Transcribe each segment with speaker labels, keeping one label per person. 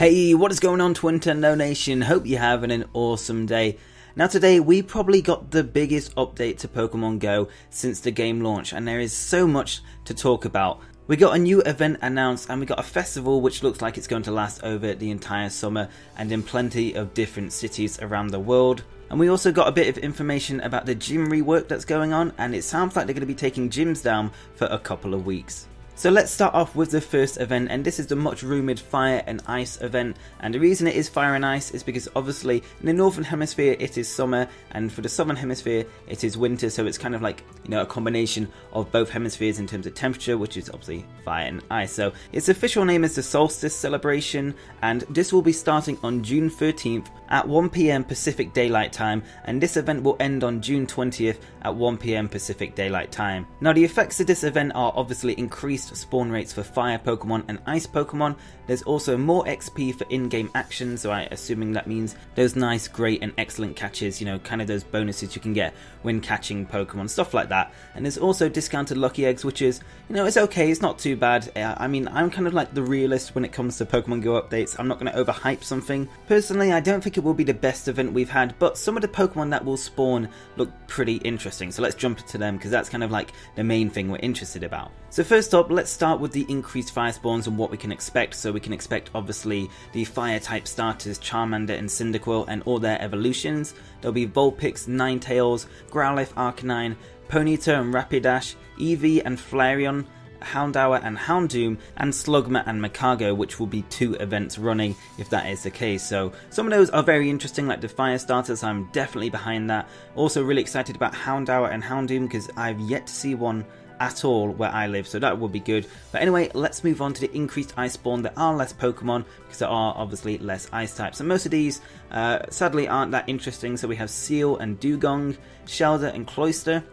Speaker 1: Hey, what is going on, Twintendo Nation? Hope you're having an awesome day. Now today we probably got the biggest update to Pokemon Go since the game launch, and there is so much to talk about. We got a new event announced, and we got a festival which looks like it's going to last over the entire summer and in plenty of different cities around the world. And we also got a bit of information about the gym rework that's going on, and it sounds like they're going to be taking gyms down for a couple of weeks. So let's start off with the first event, and this is the much rumoured Fire and Ice event. And the reason it is Fire and Ice is because obviously in the Northern Hemisphere it is summer, and for the Southern Hemisphere it is winter, so it's kind of like, you know, a combination of both hemispheres in terms of temperature, which is obviously Fire and Ice. So its official name is the Solstice Celebration, and this will be starting on June 13th at 1 PM Pacific Daylight Time, and this event will end on June 20th at 1 PM Pacific Daylight Time. Now the effects of this event are obviously increased spawn rates for fire Pokemon and ice Pokemon. There's also more XP for in-game actions, so I'm assuming that means those nice, great and excellent catches, you know, kind of those bonuses you can get when catching Pokemon, stuff like that. And there's also discounted Lucky Eggs, which is, you know, it's okay, it's not too bad. I mean, I'm kind of like the realist when it comes to Pokemon Go updates. I'm not going to overhype something. Personally, I don't think it will be the best event we've had, but some of the Pokemon that will spawn look pretty interesting, so let's jump into them because that's kind of like the main thing we're interested about. So first up, let's start with the increased fire spawns and what we can expect. So we can expect obviously the fire type starters Charmander and Cyndaquil and all their evolutions. There'll be Vulpix, Ninetales, Growlithe, Arcanine, Ponyta and Rapidash, Eevee and Flareon, Houndour and Houndoom, and Slugma and Makago, which will be 2 events running if that is the case. So some of those are very interesting, like the fire starters. I'm definitely behind that. Also really excited about Houndour and Houndoom because I've yet to see one at all where I live, so that would be good. But anyway, let's move on to the increased ice spawn. There are less Pokemon because there are obviously less ice types, and most of these sadly aren't that interesting. So we have Seal and Dugong, Shelder and Cloyster,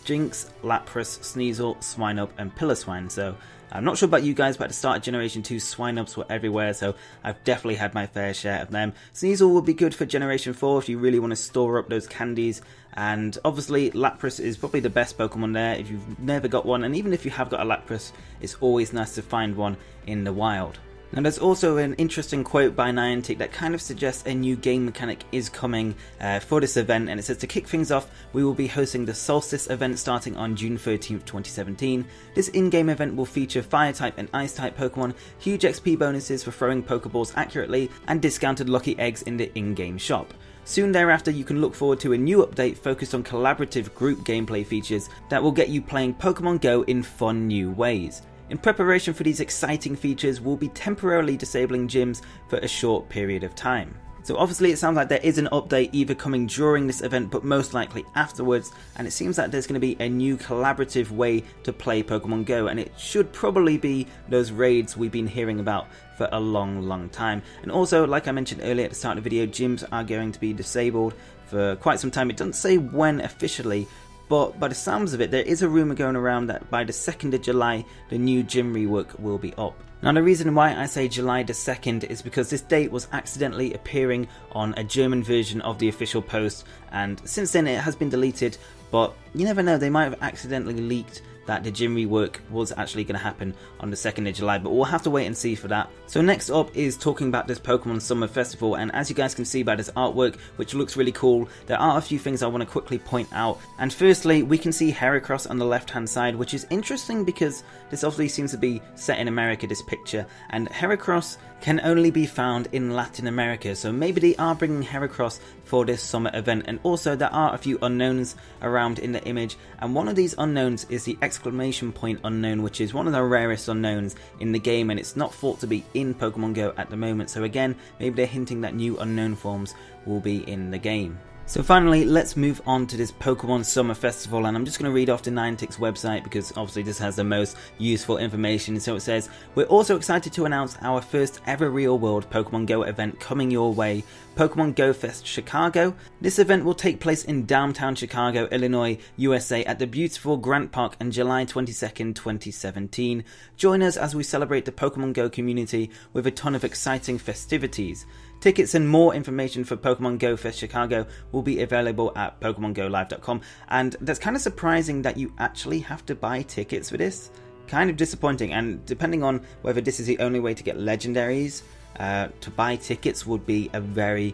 Speaker 1: Jinx, Lapras, Sneasel, Swinub and Piloswine. So I'm not sure about you guys, but at the start of Generation 2, Swinubs were everywhere, so I've definitely had my fair share of them. Sneasel will be good for Generation 4 if you really want to store up those candies, and obviously Lapras is probably the best Pokemon there if you've never got one, and even if you have got a Lapras, it's always nice to find one in the wild. Now there's also an interesting quote by Niantic that kind of suggests a new game mechanic is coming for this event, and it says, to kick things off, we will be hosting the Solstice event starting on June 13th, 2017. This in-game event will feature Fire-type and Ice-type Pokemon, huge XP bonuses for throwing Pokeballs accurately, and discounted Lucky Eggs in the in-game shop. Soon thereafter, you can look forward to a new update focused on collaborative group gameplay features that will get you playing Pokemon Go in fun new ways. In preparation for these exciting features, we'll be temporarily disabling gyms for a short period of time. So obviously it sounds like there is an update either coming during this event, but most likely afterwards, and it seems like there's going to be a new collaborative way to play Pokemon Go, and it should probably be those raids we've been hearing about for a long time. And also, like I mentioned earlier at the start of the video, gyms are going to be disabled for quite some time. It doesn't say when officially, but by the sounds of it, there is a rumour going around that by the 2nd of July, the new gym rework will be up. Now the reason why I say July the 2nd is because this date was accidentally appearing on a German version of the official post, and since then it has been deleted, but you never know, they might have accidentally leaked that the gym rework was actually going to happen on the 2nd of July, but we'll have to wait and see for that. So next up is talking about this Pokemon Summer Festival, and as you guys can see by this artwork, which looks really cool, there are a few things I want to quickly point out. And firstly, we can see Heracross on the left hand side, which is interesting because this obviously seems to be set in America, this picture, and Heracross can only be found in Latin America, so maybe they are bringing Heracross for this summer event. And also there are a few unknowns around in the image, and one of these unknowns is the exclamation point unknown, which is one of the rarest unknowns in the game, and it's not thought to be in Pokemon Go at the moment. So again, maybe they're hinting that new unknown forms will be in the game. So finally, let's move on to this Pokemon Summer Festival, and I'm just going to read off the Niantic's website because obviously this has the most useful information. So it says, we're also excited to announce our first ever real world Pokemon Go event coming your way, Pokemon Go Fest Chicago. This event will take place in downtown Chicago, Illinois, USA at the beautiful Grant Park on July 22nd, 2017. Join us as we celebrate the Pokemon Go community with a ton of exciting festivities. Tickets and more information for Pokemon Go Fest Chicago will be available at PokemonGoLive.com, and that's kind of surprising that you actually have to buy tickets for this. Kind of disappointing, and depending on whether this is the only way to get legendaries, to buy tickets would be a very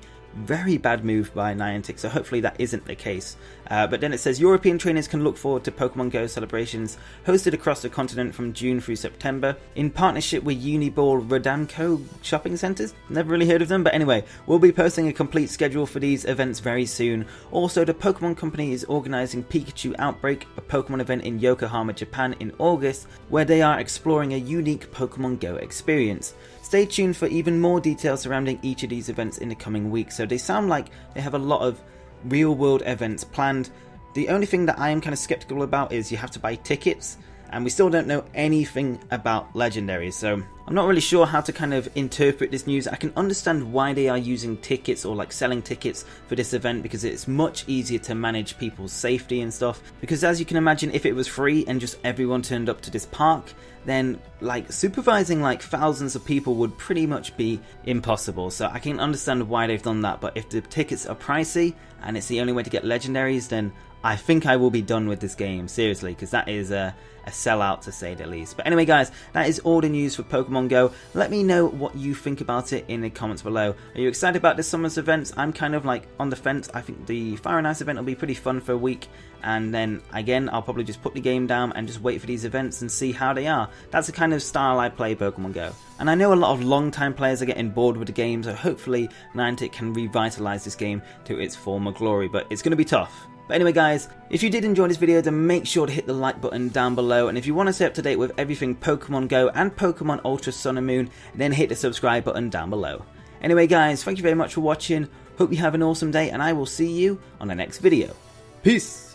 Speaker 1: bad move by Niantic, so hopefully that isn't the case. But then it says European trainers can look forward to Pokemon Go celebrations hosted across the continent from June through September in partnership with Uniball Rodanco shopping centres. Never really heard of them, but anyway, we'll be posting a complete schedule for these events very soon. Also, the Pokemon Company is organising Pikachu Outbreak, a Pokemon event in Yokohama, Japan in August, where they are exploring a unique Pokemon Go experience. Stay tuned for even more details surrounding each of these events in the coming weeks. So they sound like they have a lot of real world events planned. The only thing that I am kind of skeptical about is you have to buy tickets, and we still don't know anything about legendaries, so I'm not really sure how to kind of interpret this news. I can understand why they are using tickets or like selling tickets for this event, because it's much easier to manage people's safety and stuff, because as you can imagine, if it was free and just everyone turned up to this park, then like supervising like thousands of people would pretty much be impossible. So I can understand why they've done that, but if the tickets are pricey and it's the only way to get legendaries, then I think I will be done with this game, seriously, because that is a sellout to say the least. But anyway guys, that is all the news for Pokemon Go. Let me know what you think about it in the comments below. Are you excited about this summer's events? I'm kind of like on the fence. I think the Fire and Ice event will be pretty fun for a week, and then again I'll probably just put the game down and just wait for these events and see how they are. That's the kind of style I play Pokemon Go. And I know a lot of long-time players are getting bored with the game, so hopefully Niantic can revitalise this game to its former glory, but it's going to be tough. But anyway guys, if you did enjoy this video, then make sure to hit the like button down below, and if you want to stay up to date with everything Pokemon Go and Pokemon Ultra Sun and Moon, then hit the subscribe button down below. Anyway guys, thank you very much for watching, hope you have an awesome day, and I will see you on the next video. Peace!